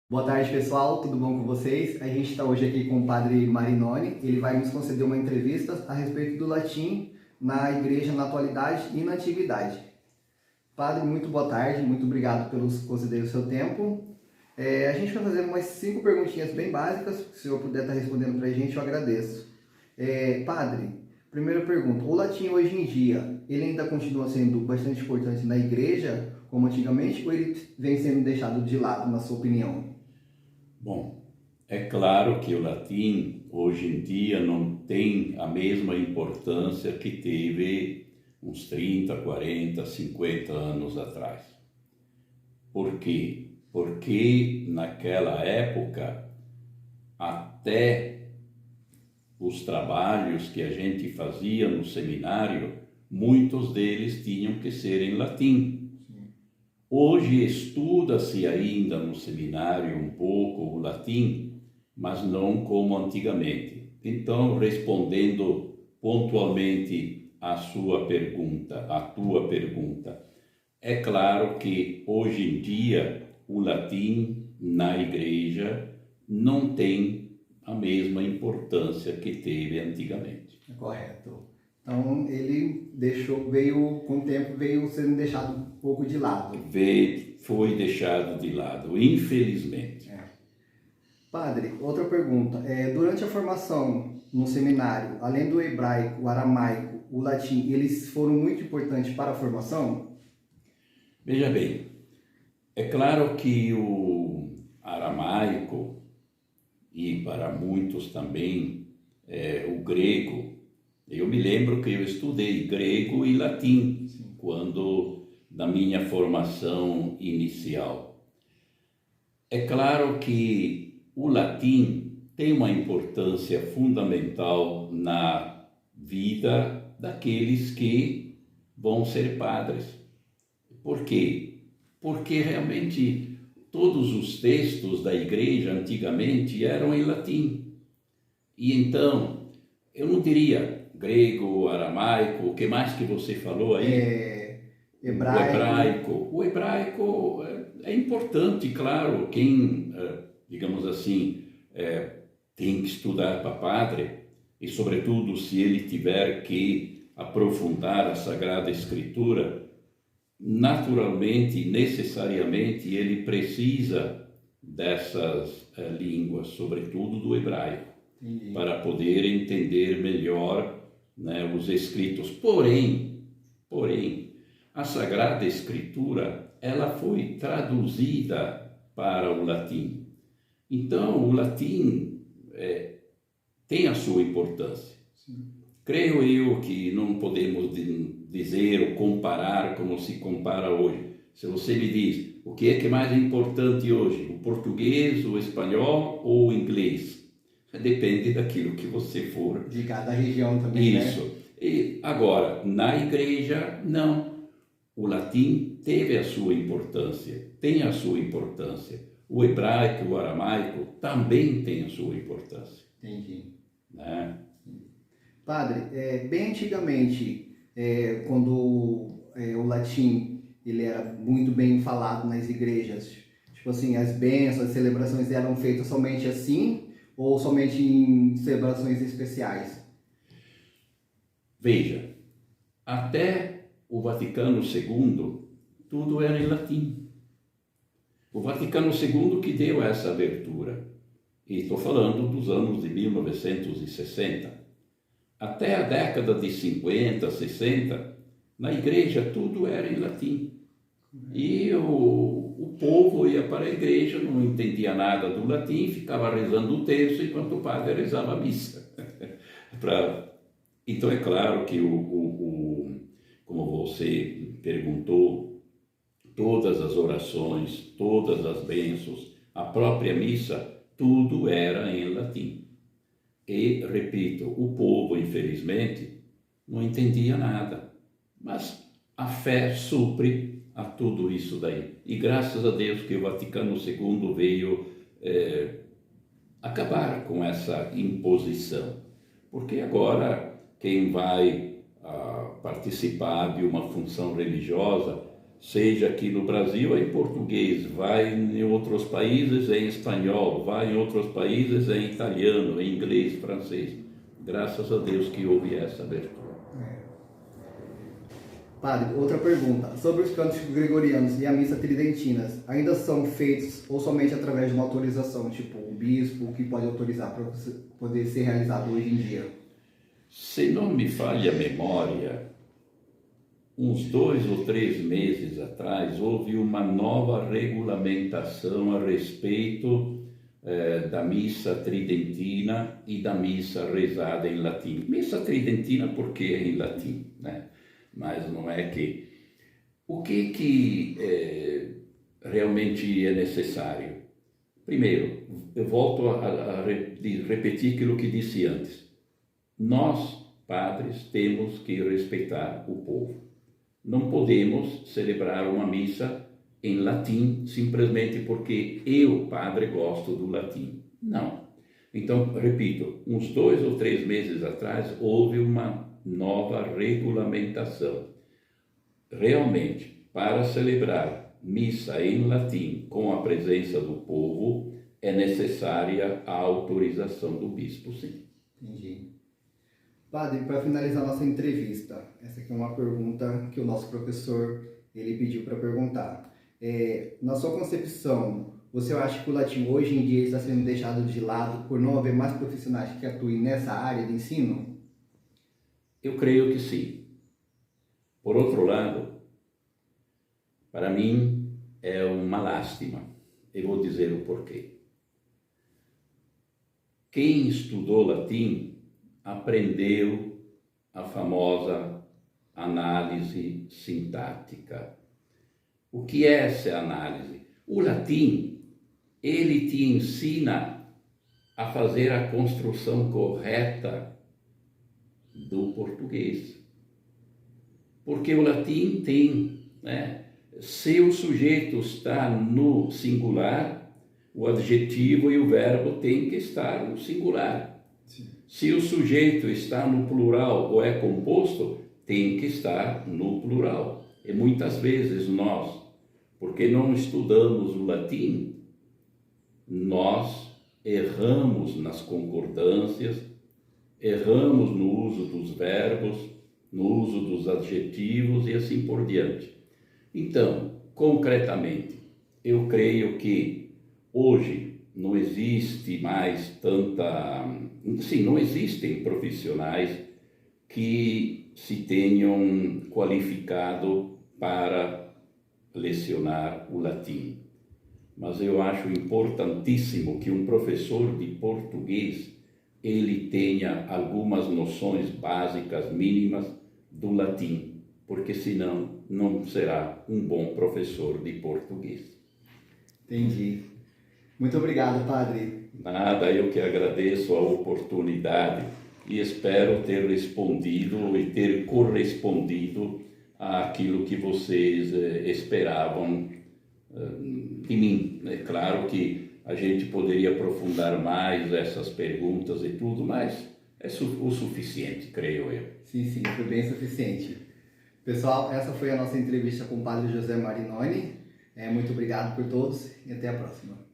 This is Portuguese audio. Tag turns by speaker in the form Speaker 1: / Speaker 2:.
Speaker 1: Boa tarde, pessoal. Tudo bom com vocês? A gente está hoje aqui com o Padre Marinoni. Ele vai nos conceder uma entrevista a respeito do latim na igreja na atualidade e na antiguidade. Padre, muito boa tarde. Muito obrigado pelos conceder o seu tempo. A gente vai fazer umas 5 perguntinhas bem básicas. Se o senhor puder estar respondendo para a gente, eu agradeço. Padre, primeira pergunta. O latim hoje em dia, ele ainda continua sendo bastante importante na igreja, como antigamente, ou ele vem sendo deixado de lado, na sua opinião?
Speaker 2: Bom, é claro que o latim hoje em dia não tem a mesma importância que teve uns 30, 40, 50 anos atrás. Por quê? Porque naquela época, até os trabalhos que a gente fazia no seminário, muitos deles tinham que ser em latim. Hoje estuda-se ainda no seminário um pouco o latim, mas não como antigamente. Então, respondendo pontualmente à tua pergunta, é claro que hoje em dia o latim na igreja não tem a mesma importância que teve antigamente.
Speaker 1: Correto. Então, com o tempo, veio sendo deixado um pouco de lado.
Speaker 2: Foi deixado de lado, infelizmente.
Speaker 1: Padre, outra pergunta. Durante a formação no seminário, além do hebraico, o aramaico, o latim, eles foram muito importantes para a formação?
Speaker 2: Veja bem, é claro que o aramaico, e para muitos também o grego, eu me lembro que eu estudei grego e latim na minha formação inicial. É claro que o latim tem uma importância fundamental na vida daqueles que vão ser padres. Por quê? Porque realmente todos os textos da igreja antigamente eram em latim. E então, eu não diria grego, aramaico, o que mais que você falou aí?
Speaker 1: Hebraico.
Speaker 2: O hebraico é importante, claro. Quem, digamos assim, tem que estudar para padre, e sobretudo se ele tiver que aprofundar a Sagrada Escritura, naturalmente, necessariamente, ele precisa dessas línguas, sobretudo do hebraico, para poder entender melhor, né, os escritos. Porém, a Sagrada Escritura, ela foi traduzida para o latim. Então, o latim tem a sua importância. Sim. Creio eu que não podemos dizer ou comparar como se compara hoje. Se você me diz, o que é mais importante hoje? O português, o espanhol ou o inglês? Depende daquilo que você for.
Speaker 1: De cada região também,
Speaker 2: Isso.
Speaker 1: Né?
Speaker 2: E agora, na igreja, não. O latim teve a sua importância, tem a sua importância. O hebraico, o aramaico também tem a sua importância.
Speaker 1: Entendi.
Speaker 2: Né?
Speaker 1: Padre, bem antigamente, quando o latim ele era muito bem falado nas igrejas, tipo assim, as bênçãos, as celebrações eram feitas somente assim, ou somente em celebrações especiais?
Speaker 2: Veja, até o Vaticano II, tudo era em latim. O Vaticano II que deu essa abertura. E estou falando dos anos de 1960. Até a década de 50, 60, na igreja tudo era em latim. E o povo ia para a igreja, não entendia nada do latim, ficava rezando o terço enquanto o padre rezava a missa. Então é claro que, como você perguntou, todas as orações, todas as bênçãos, a própria missa, tudo era em latim. E, repito, o povo, infelizmente, não entendia nada. Mas a fé supre a tudo isso daí. E graças a Deus que o Vaticano II veio acabar com essa imposição. Porque agora quem vai participar de uma função religiosa seja aqui no Brasil é em português, vai em outros países é em espanhol, vai em outros países é em italiano, em inglês, francês. Graças a Deus que houve essa abertura.
Speaker 1: Padre, outra pergunta. Sobre os cânticos gregorianos e a missa tridentina, ainda são feitos ou somente através de uma autorização, tipo o bispo que pode autorizar para poder ser realizado hoje em dia?
Speaker 2: Se não me falha a memória, uns 2 ou 3 meses atrás, houve uma nova regulamentação a respeito da missa tridentina e da missa rezada em latim. Missa tridentina porque é em latim, né? Mas não é que... O que realmente é necessário? Primeiro, eu volto a repetir aquilo que disse antes. Nós, padres, temos que respeitar o povo. Não podemos celebrar uma missa em latim simplesmente porque eu, padre, gosto do latim. Não. Então, repito, uns 2 ou 3 meses atrás houve uma nova regulamentação. Realmente, para celebrar missa em latim com a presença do povo, é necessária a autorização do bispo, sim.
Speaker 1: Entendi. Padre, para finalizar nossa entrevista, essa aqui é uma pergunta que o nosso professor ele pediu para perguntar. Na sua concepção, você acha que o latim hoje em dia está sendo deixado de lado por não haver mais profissionais que atuem nessa área de ensino?
Speaker 2: Eu creio que sim. Por outro lado, para mim é uma lástima. Eu vou dizer o porquê. Quem estudou latim aprendeu a famosa análise sintática. O que é essa análise? O latim, ele te ensina a fazer a construção correta do português. Porque o latim tem, né, se o sujeito está no singular, o adjetivo e o verbo têm que estar no singular. Sim. Se o sujeito está no plural ou é composto, tem que estar no plural. E muitas vezes nós, porque não estudamos o latim, nós erramos nas concordâncias, erramos no uso dos verbos, no uso dos adjetivos e assim por diante. Então, concretamente, eu creio que hoje não existe mais não existem profissionais que se tenham qualificado para lecionar o latim. Mas eu acho importantíssimo que um professor de português ele tenha algumas noções básicas, mínimas do latim, porque senão não será um bom professor de português.
Speaker 1: Entendi. Muito obrigado, padre.
Speaker 2: Nada, eu que agradeço a oportunidade e espero ter respondido e ter correspondido àquilo que vocês esperavam de mim. É claro que a gente poderia aprofundar mais essas perguntas e tudo, mas é o suficiente, creio eu.
Speaker 1: Sim, foi bem suficiente. Pessoal, essa foi a nossa entrevista com o Padre José Marinoni. Muito obrigado por todos e até a próxima.